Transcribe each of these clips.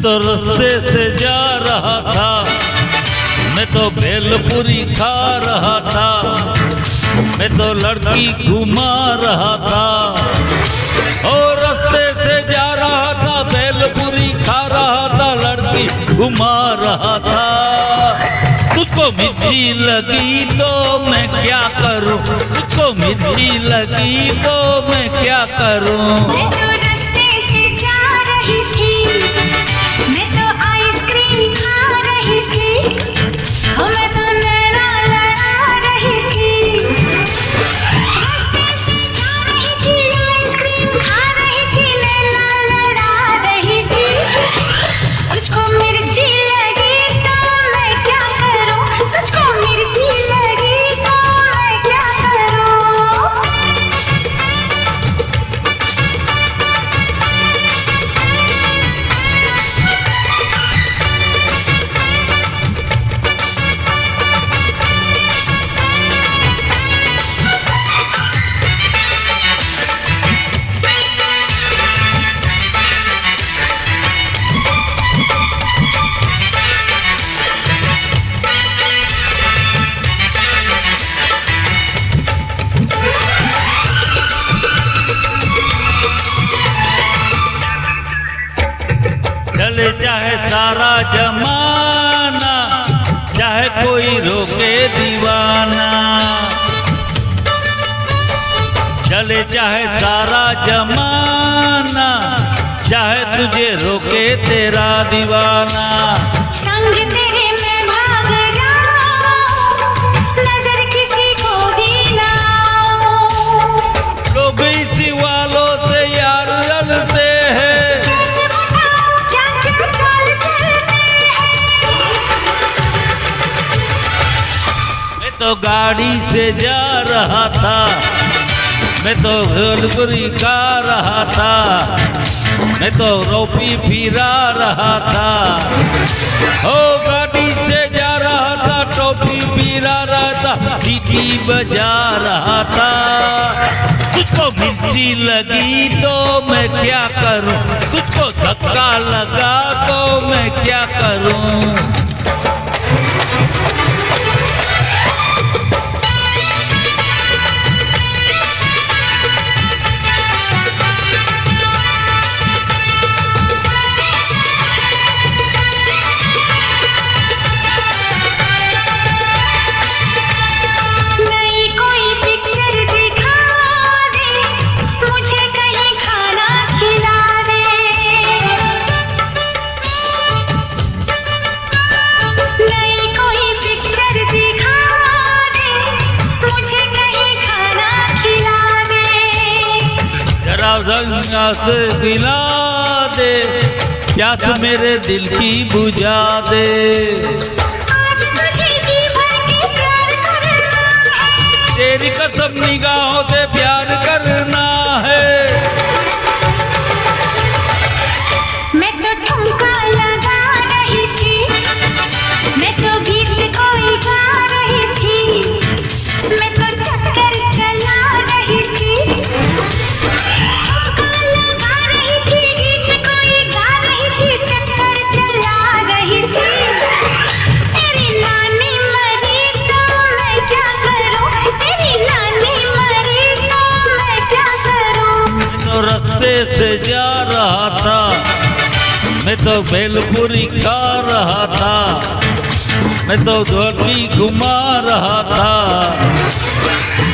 तो रास्ते से जा रहा था, मैं तो भेलपुरी खा रहा था, मैं तो लड़की घुमा रहा था। ओ रास्ते से जा रहा था, भेलपुरी खा रहा था, लड़की घुमा रहा था। तुझको मिर्ची लगी तो मैं क्या करूं, तुझको मिर्ची लगी तो मैं क्या करूं। मैं तो रास्ते से जा रही थी, मैं तो आइसक्रीम खा रही थी, मैं तो लैला लड़ा रही थी। रास्ते से जा रही थी, आइसक्रीम खा रही थी, लैला लड़ा रही थी। तुझको मिर्ची लगी तो मैं क्या करूं, तुझको मिर्ची लगी तो मैं क्या करूं। चले चाहे सारा जमाना, चाहे कोई रोके दीवाना। चले चाहे सारा जमाना, चाहे तुझे रोके तेरा दीवाना। संग तेरे मैं भाग जाऊं, नजर किसी को भी ना आऊं। लोग इसी वालों से यार लड़ते हैं, कैसे बताऊं क्या क्या चाल चलते हैं। मैं तो गाड़ी से जा रहा था, मैं तो भेलपुरी खा रहा था, मैं तो रोपी फिरा रहा था। ओ गाड़ी से जा रहा था, टोपी फिरा रहा था, सीटी बजा रहा था। तुझको मिर्ची लगी तो मैं क्या करूं, तुझको धक्का लगा तो मैं क्या करूं। नई कोई पिक्चर दिखा दे, मुझे कहीं खाना खिला दे। नई कोई पिक्चर दिखा दे, मुझे कहीं खाना खिला दे। जरा रंगा से पिला दे, प्यास मेरे दिल की बुझा दे। आज तुझे जी भर के प्यार करना है, तेरी कसम निगाहों से प्यार करना है। मैं तो ठुमका लगा रही थी, मैं तो गीत कोई गा रही थी, मैं तो चक्कर चला रही थी। ठुमका लगा रही थी, गीत कोई गा रही थी, चक्कर चला रही थी। तेरी नानी मरी तो मैं क्या करूं, तेरी नानी मरी तो मैं क्या करूं। मैं तो रास्ते से जा रहा था, मैं तो भेलपुरी खा रहा था, मैं तो लड़की घुमा रहा था।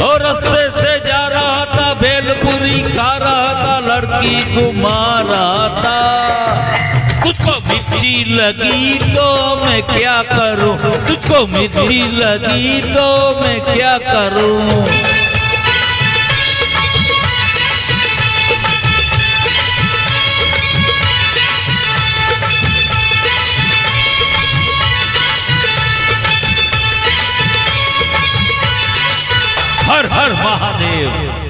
और रास्ते से जा रहा था, भेलपुरी खा रहा था, लड़की घुमा रहा था। तुझको मिर्ची लगी तो मैं क्या करूं, तुझको मिर्ची लगी तो मैं क्या करूं। हर हर महादेव।